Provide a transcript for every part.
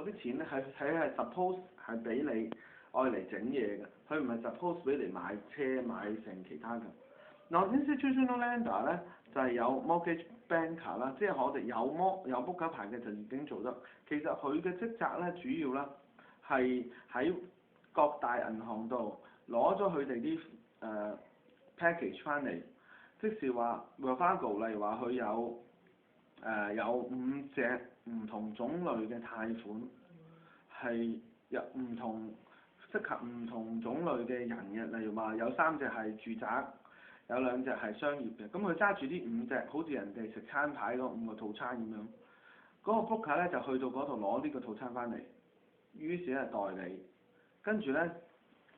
啲錢咧係 suppose 係俾你愛嚟整嘢嘅，佢唔係 suppose 俾你買車買成其他嘅。嗱 institutional lender 咧就係、是、有 mortgage banker 啦，即係我哋有 broker 牌嘅就已經做得。其實佢嘅職責咧主要啦係喺各大銀行度攞咗佢哋啲package 翻嚟，即是話 Wells 例如話佢有5隻唔同種類嘅貸款，係有唔同適合唔同種類嘅人嘅，例如話有3隻係住宅，有2隻係商業嘅，咁佢揸住呢5隻，好似人哋食餐牌嗰5個套餐咁樣，嗰、個 broker 咧就去到嗰度攞呢個套餐翻嚟，於是係代理，跟住咧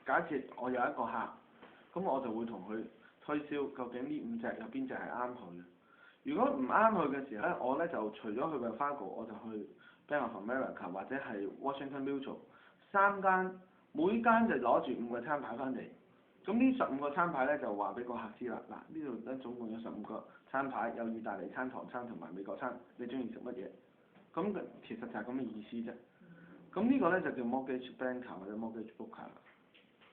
假設我有一個客，咁我就會同佢推銷究竟呢5隻有邊隻係啱佢嘅。如果唔啱佢嘅時候咧，我咧就除咗去 Wells， 我就去 Bank of America 或者係 Washington Mutual 3間，每間就攞住5個餐牌翻嚟。咁呢15個餐牌咧就話俾個客知啦。嗱，呢度咧總共有15個餐牌，有意大利餐、唐餐同埋美國餐，你中意食乜嘢？咁其實就係咁嘅意思啫。咁呢個咧就叫 mortgage banker 或者 mortgage broker 啦。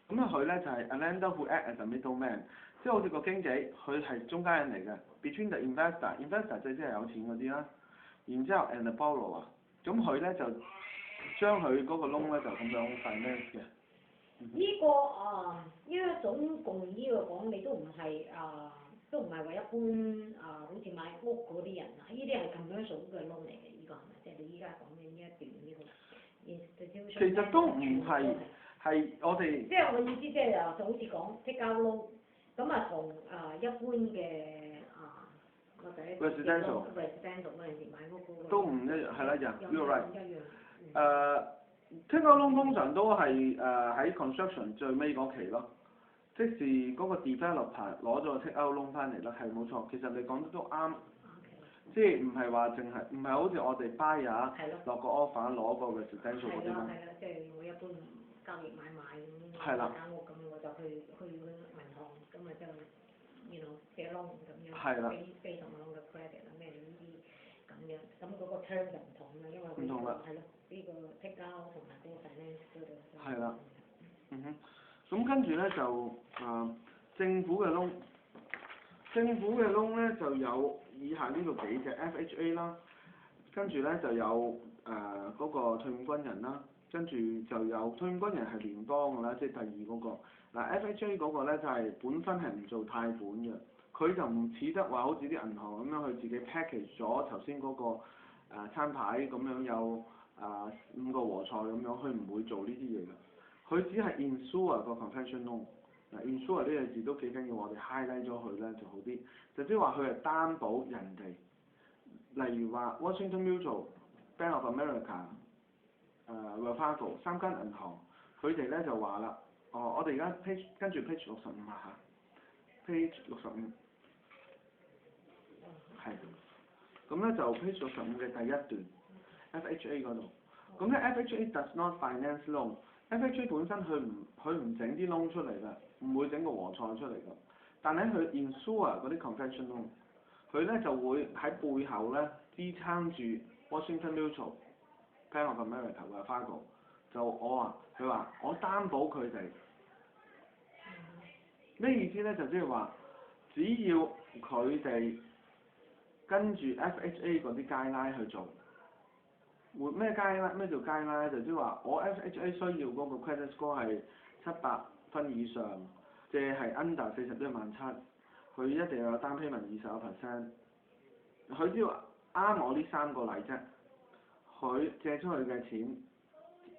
咁佢咧就係 a lender who act as a middleman， 即係好似個經紀，佢係中間人嚟嘅。Between the investor 即係有錢嗰啲啦，然之後 and the borrower， 咁佢咧就將佢嗰個窿咧就咁樣 finance 嘅。呢個呢一總共呢個講你都唔係話一般好似買屋嗰啲人啊，呢啲係commercial嘅窿嚟嘅，呢個係咪？即係你依家講嘅呢一段呢個 institution。其實都唔係，係我哋。即係我意思即係就好似講即交窿，咁同一般嘅或者 residential 嗰陣時買屋嗰個都唔一樣，係啦，you're right。一樣。take out loan 通常都係喺 construction 最尾嗰期咯，即是嗰個 developer 攞咗個 take out loan 翻嚟啦，係冇錯。其實你講得都啱，即係唔係話淨係唔係好似我哋 buyer 落個 offer 攞個 residential 嗰啲咯。係啦，即係我一般交易買賣咁係啦。間屋咁我就去銀行咁啊就借 loan 咁樣。係啦。非同 loan 嘅 credit 啊咩呢啲咁樣，咁嗰個 term 就唔同啦，因為唔同啦。係咯。呢個 take out 同埋嗰個 finance 嗰度。係啦。咁跟住咧就政府嘅窿，咧就有以下呢個幾隻 FHA 啦，跟住咧就有嗰個退伍軍人啦，跟住就有退伍軍人係聯邦㗎啦，即係第二嗰個。嗱 FHA 嗰個咧就係本身係唔做貸款嘅，佢就唔似得話好似啲銀行咁樣去自己 package 咗頭先嗰個餐牌咁樣有5個和菜咁樣，佢唔會做呢啲嘢㗎。佢只係 insure 個 conventional loan。嗱 insure 呢個字都幾緊要，我哋 highlight 咗佢咧就好啲。就即係話佢係擔保人哋，例如話 Washington Mutual、Bank of America、Wells 3間銀行，佢哋咧就話啦，我哋而家跟住 page 65下 page 65，係，咁咧就 page 65嘅第一段 FHA 嗰度，咁咧 FHA does not finance loan。FHA 本身佢唔整啲窿出嚟㗎，唔會整個和菜出嚟㗎。但係佢 insure 嗰啲 conventional loan，佢咧就會喺背後咧支撐住 Washington Mutual、Bank of America 或者 Fargo。就佢話我擔保佢哋。咩意思咧？就即係話，只要佢哋跟住 FHA 嗰啲 guideline 去做。咩叫 guideline 就即係話我 FHA 需要嗰個 credit score 係700分以上，即係 under 41,700，佢一定要有單 payment 20%。佢只要啱我呢3個例啫，佢借出去嘅錢，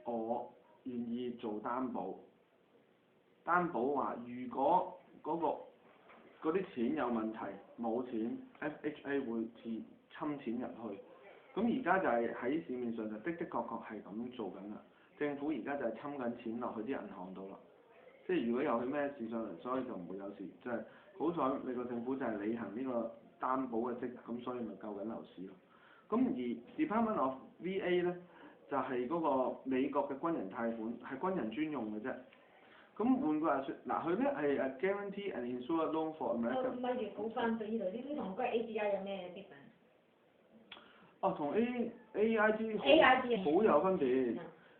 我願意做擔保。擔保話如果嗰啲錢有問題冇錢 ，FHA 會侵錢入去。咁而家就係喺市面上就的確係咁做緊啦。政府而家就係侵緊錢落去啲銀行度啦。即係如果有佢咩事上嚟，所以就唔會有事。即係好彩美國政府就係履行呢個擔保嘅職，咁所以咪救緊樓市咯。咁而 Department of VA 咧就係嗰個美國嘅軍人貸款，係軍人專用嘅啫。咁換句話說，嗱佢咧係guarantee and insure loan for America。唔係講翻到呢度，呢啲同嗰個 ADR 有咩 difference？哦，同 AIG AIG 好有分別，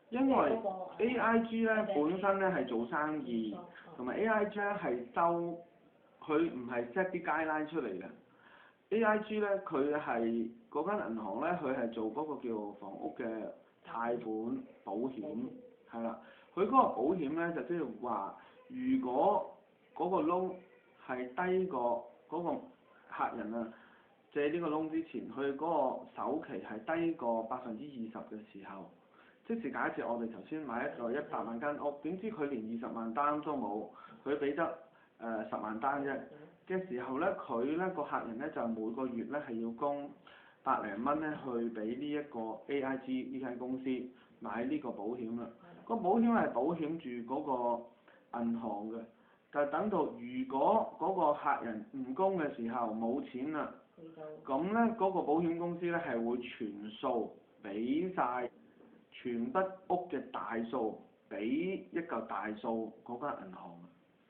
因為嗰個 AIG 咧本身咧係做生意，同埋 AIG 咧係收，佢唔係 set 啲 guideline 出嚟嘅。AIG 咧佢係嗰間銀行咧，佢係做嗰個叫房屋嘅貸款保險，係啦。佢嗰個保險咧就即係話，如果嗰個 loan 係低過嗰個客人啊借呢個 loan 之前，佢嗰個首期係低過20%嘅時候，即是假設我哋頭先買一個100萬間屋，點知佢連20萬單都冇，佢俾得10萬單啫嘅時候咧，佢咧個客人咧就每個月咧係要供百零蚊咧去俾呢一個 AIG 呢間公司買呢個保險啦。個保險係保險住嗰個銀行嘅，就等到如果嗰個客人唔供嘅時候冇錢啦，咁咧嗰個保險公司咧係會全數俾晒全筆屋嘅大數俾一嚿大數嗰間銀行。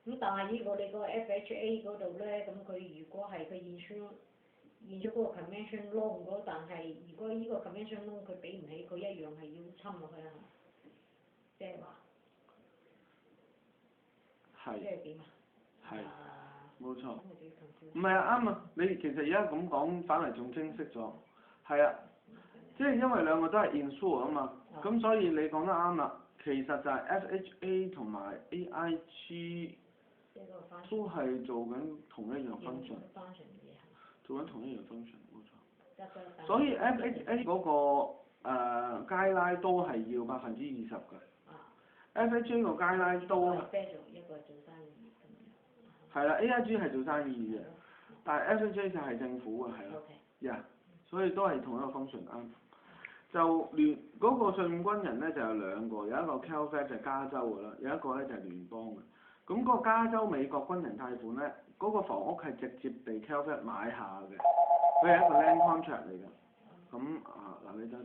咁但係呢個你個 FHA 嗰度咧，咁佢如果係佢現咗嗰個 convention loan 嗰，但係如果呢個 convention loan 佢俾唔起，佢一樣係要侵落去啊，即係話，係。即係點啊？係。冇錯。唔係啊，啱啊！你其實而家咁講，反而仲清晰咗。係啊，即係因為兩個都係 insure 啊嘛，咁所以你講得啱啦。其實就係 FHA 同埋 AIG 都係做緊同一樣 function，做緊同一樣 function，冇錯。所以 FHA 嗰個guideline都係要20%嘅。FHA 個 guideline 都係啦，AIG 係做生意嘅，但係 FHA 就係政府嘅，係咯，所以都係同一個 function 啱。就聯嗰個信軍人咧就有兩個，有一個 Calfed 就係加州嘅啦，有一個咧就係聯邦嘅。咁嗰個加州美國軍人貸款咧，嗰個房屋係直接被 Calfed買下嘅，佢係一個 land contract 嚟嘅。咁嗱你等陣